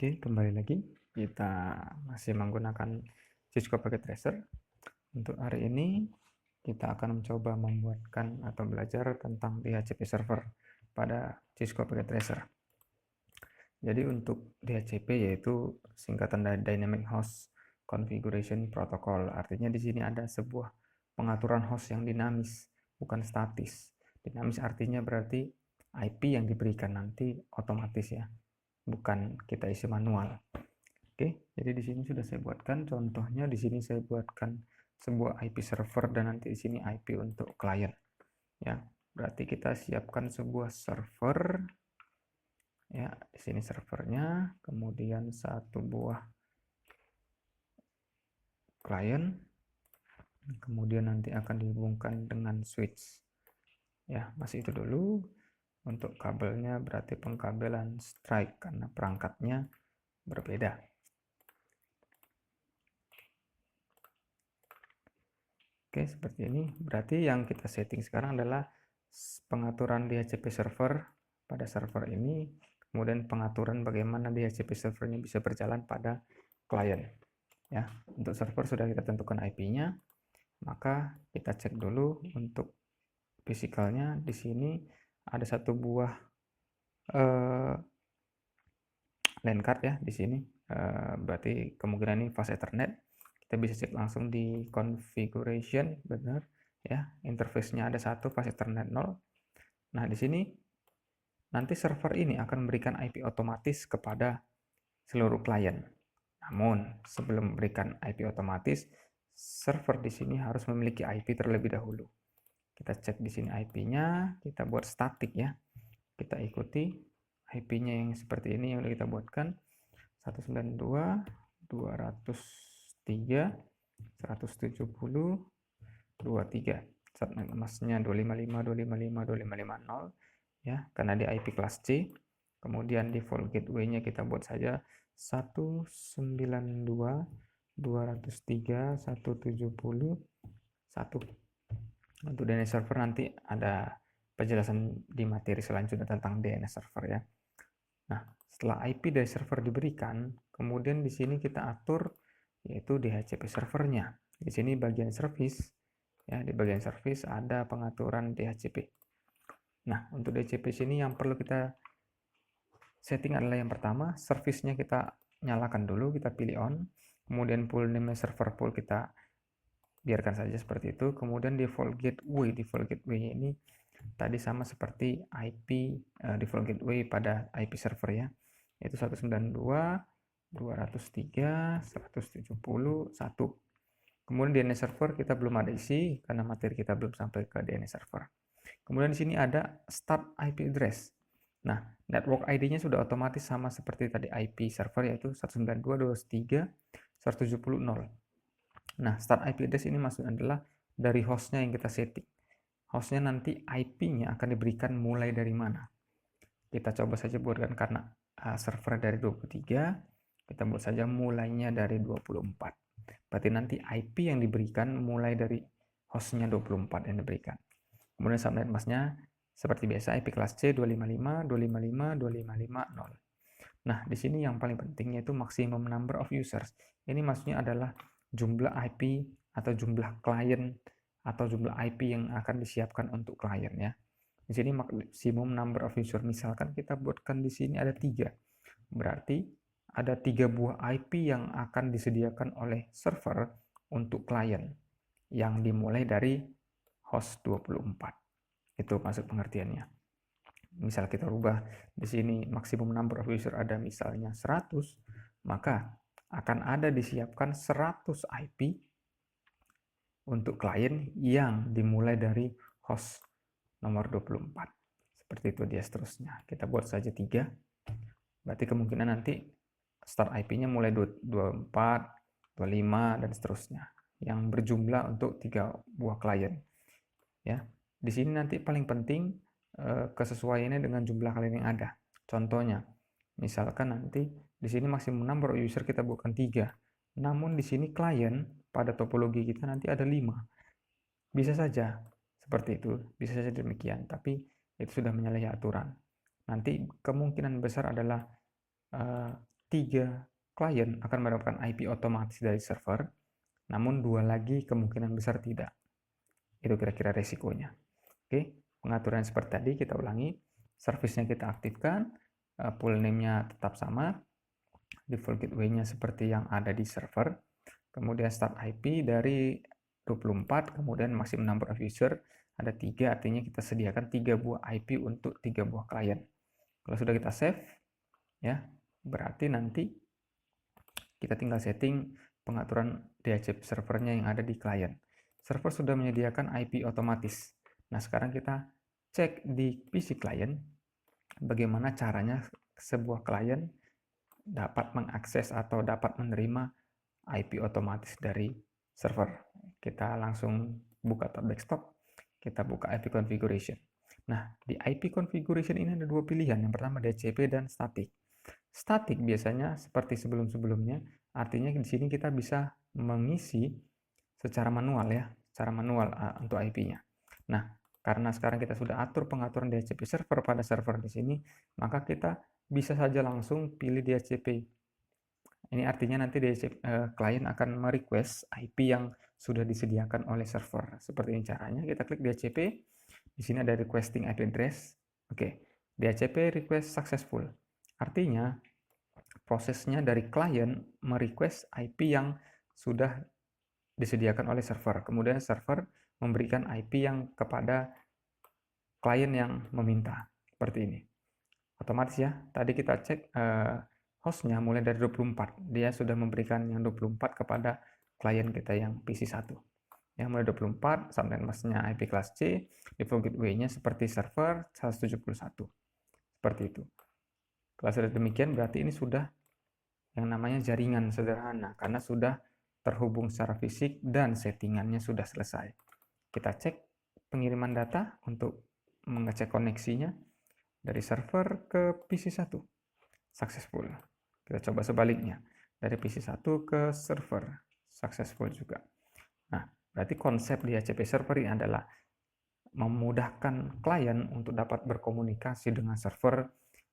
Oke, kembali lagi. Kita masih menggunakan Cisco Packet Tracer. Untuk hari ini, kita akan mencoba membuatkan atau belajar tentang DHCP server pada Cisco Packet Tracer. Jadi untuk DHCP yaitu singkatan dari Dynamic Host Configuration Protocol. Artinya di sini ada sebuah pengaturan host yang dinamis, bukan statis. Dinamis artinya berarti IP yang diberikan nanti otomatis ya, bukan kita isi manual. Oke, jadi di sini sudah saya buatkan contohnya. Di sini saya buatkan sebuah IP server dan nanti di sini IP untuk klien. Ya, berarti kita siapkan sebuah server. Ya, di sini servernya, kemudian satu buah klien, kemudian nanti akan dihubungkan dengan switch. Ya, masih itu dulu. Untuk kabelnya berarti pengkabelan strike karena perangkatnya berbeda. Oke, seperti ini. Berarti yang kita setting sekarang adalah pengaturan DHCP server pada server ini, kemudian pengaturan bagaimana DHCP servernya bisa berjalan pada klien. Ya, untuk server sudah kita tentukan IP-nya, maka kita cek dulu untuk fisikalnya. Di sini ada satu buah LAN card ya di sini. Berarti kemungkinan ini fast Ethernet. Kita bisa cek langsung di configuration, benar ya, interface-nya ada satu, fast Ethernet 0. Nah, di sini nanti server ini akan memberikan IP otomatis kepada seluruh klien. Namun, sebelum memberikan IP otomatis, server di sini harus memiliki IP terlebih dahulu. Kita cek di sini IP-nya, kita buat statik ya. Kita ikuti IP-nya yang seperti ini yang sudah kita buatkan. 192.203.170.23. Subnet masnya 255.255.255.0 ya, karena di IP kelas C. Kemudian default gateway-nya kita buat saja 192.203.170.1. Untuk DNS server nanti ada penjelasan di materi selanjutnya tentang DNS server ya. Nah, setelah IP dari server diberikan, kemudian di sini kita atur yaitu DHCP servernya. Di sini bagian service, ya di bagian service ada pengaturan DHCP. Nah, untuk DHCP sini yang perlu kita setting adalah yang pertama, service-nya kita nyalakan dulu, kita pilih on. Kemudian pool name server pool kita biarkan saja seperti itu. Kemudian default gateway ini tadi sama seperti IP default gateway pada IP server ya, yaitu 192.203.170.1. Kemudian DNS server kita belum ada isi karena materi kita belum sampai ke DNS server. Kemudian di sini ada start IP address. Nah, network ID-nya sudah otomatis sama seperti tadi IP server yaitu 192.203.170.0. Nah, start IP address ini maksudnya adalah dari hostnya yang kita setting. Hostnya nanti IP-nya akan diberikan mulai dari mana. Kita coba saja buatkan karena server dari 23, kita buat saja mulainya dari 24. Berarti nanti IP yang diberikan mulai dari hostnya 24 yang diberikan. Kemudian subnet masknya seperti biasa IP kelas C 255.255.255.0. Nah, di sini yang paling penting yaitu maximum number of users. Ini maksudnya adalah jumlah IP atau jumlah klien atau jumlah IP yang akan disiapkan untuk klien ya. Di sini maksimum number of user. Misalkan kita buatkan di sini ada 3. Berarti ada 3 buah IP yang akan disediakan oleh server untuk klien yang dimulai dari host 24. Itu maksud pengertiannya. Misal kita rubah di sini maksimum number of user ada misalnya 100, maka akan ada disiapkan 100 IP untuk klien yang dimulai dari host nomor 24. Seperti itu dia seterusnya. Kita buat saja 3. Berarti kemungkinan nanti start IP-nya mulai 24, 25 dan seterusnya. Yang berjumlah untuk 3 buah klien. Ya. Di sini nanti paling penting kesesuaiannya dengan jumlah klien yang ada. Contohnya, misalkan nanti di sini maksimum number of user kita buatkan 3. Namun di sini klien pada topologi kita nanti ada 5. Bisa saja seperti itu, bisa saja demikian, tapi itu sudah menyalahi aturan. Nanti kemungkinan besar adalah 3 klien akan mendapatkan IP otomatis dari server, namun 2 lagi kemungkinan besar tidak. Itu kira-kira resikonya. Oke, pengaturan seperti tadi kita ulangi. Service-nya kita aktifkan, pool name-nya tetap sama, default gateway-nya seperti yang ada di server, kemudian start IP dari 24, kemudian maximum number of user ada 3, artinya kita sediakan 3 buah IP untuk 3 buah klien. Kalau sudah kita save, ya, berarti nanti kita tinggal setting pengaturan DHCP servernya yang ada di klien. Server sudah menyediakan IP otomatis. Nah, sekarang kita cek di PC klien bagaimana caranya sebuah klien dapat mengakses atau dapat menerima IP otomatis dari server. Kita langsung buka tab desktop, kita buka IP configuration. Nah, di IP configuration ini ada 2 pilihan. Yang pertama DHCP dan static. Static biasanya seperti sebelum-sebelumnya, artinya di sini kita bisa mengisi secara manual ya, secara manual untuk IP-nya. Nah, karena sekarang kita sudah atur pengaturan DHCP server pada server di sini, maka kita bisa saja langsung pilih DHCP. Ini artinya nanti klien akan merequest IP yang sudah disediakan oleh server. Seperti ini caranya, kita klik DHCP, di sini ada requesting IP address. Oke, DHCP request successful. Artinya, prosesnya dari klien merequest IP yang sudah disediakan oleh server. Kemudian server memberikan IP yang kepada klien yang meminta. Seperti ini. Otomatis ya, tadi kita cek hostnya mulai dari 24. Dia sudah memberikan yang 24 kepada klien kita yang PC1. Yang mulai 24, subnet masknya IP kelas C, default gateway-nya seperti server 171. Seperti itu. Kalau sudah demikian, berarti ini sudah yang namanya jaringan sederhana, karena sudah terhubung secara fisik dan settingannya sudah selesai. Kita cek pengiriman data untuk mengecek koneksinya dari server ke PC1. Successful. Kita coba sebaliknya. Dari PC1 ke server. Successful juga. Nah, berarti konsep DHCP server ini adalah memudahkan klien untuk dapat berkomunikasi dengan server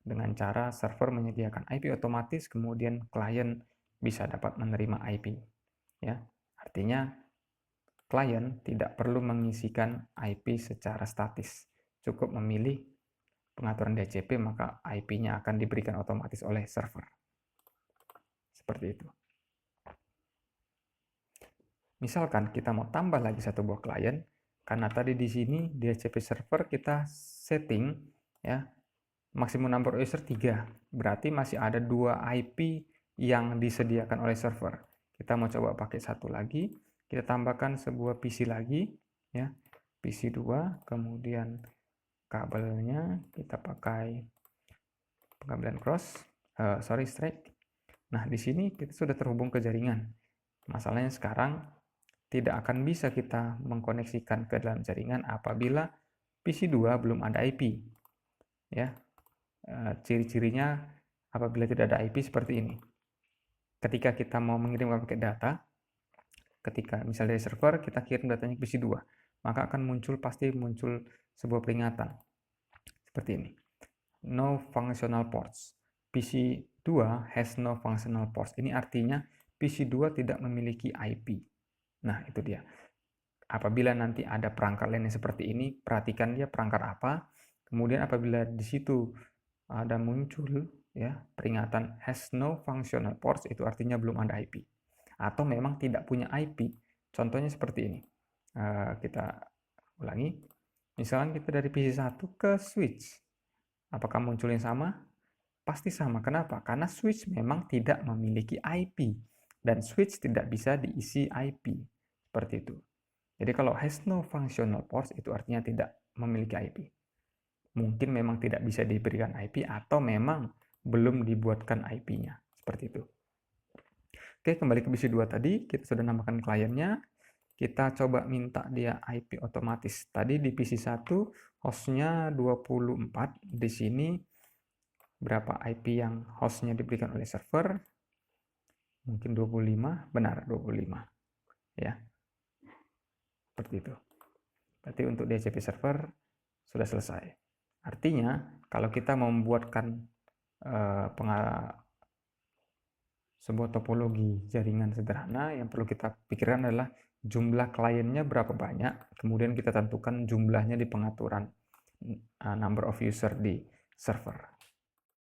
dengan cara server menyediakan IP otomatis, kemudian klien bisa dapat menerima IP. Ya, artinya klien tidak perlu mengisikan IP secara statis. Cukup memilih pengaturan DHCP, maka IP-nya akan diberikan otomatis oleh server. Seperti itu. Misalkan kita mau tambah lagi satu buah klien, karena tadi di sini DHCP server kita setting ya maksimum number of user 3. Berarti masih ada 2 IP yang disediakan oleh server. Kita mau coba pakai satu lagi, kita tambahkan sebuah PC lagi ya. PC 2, kemudian kabelnya kita pakai pengabelan straight. Nah, di sini kita sudah terhubung ke jaringan. Masalahnya sekarang tidak akan bisa kita mengkoneksikan ke dalam jaringan apabila PC 2 belum ada IP. Ya. Ciri-cirinya apabila tidak ada IP seperti ini. Ketika kita mau mengirimkan paket data, ketika misalnya dari server kita kirim datanya ke PC 2, maka akan pasti muncul sebuah peringatan seperti ini. No functional ports. PC 2 has no functional ports. Ini artinya PC 2 tidak memiliki IP. Nah, itu dia. Apabila nanti ada perangkat lain yang seperti ini, perhatikan dia perangkat apa. Kemudian apabila di situ ada muncul ya peringatan has no functional ports, itu artinya belum ada IP atau memang tidak punya IP. Contohnya seperti ini. Kita ulangi. Misalnya kita dari PC1 ke switch. Apakah muncul yang sama? Pasti sama. Kenapa? Karena switch memang tidak memiliki IP dan switch tidak bisa diisi IP. Seperti itu. Jadi kalau has no functional ports itu artinya tidak memiliki IP. Mungkin memang tidak bisa diberikan IP atau memang belum dibuatkan IP-nya. Seperti itu. Oke, kembali ke PC2 tadi, kita sudah namakan kliennya. Kita coba minta dia IP otomatis. Tadi di PC1 hostnya 24. Di sini berapa IP yang hostnya diberikan oleh server? Mungkin 25. Benar, 25. Ya. Seperti itu. Berarti untuk DHCP server sudah selesai. Artinya, kalau kita membuatkan sebuah topologi jaringan sederhana yang perlu kita pikirkan adalah jumlah kliennya berapa banyak, kemudian kita tentukan jumlahnya di pengaturan number of user di server.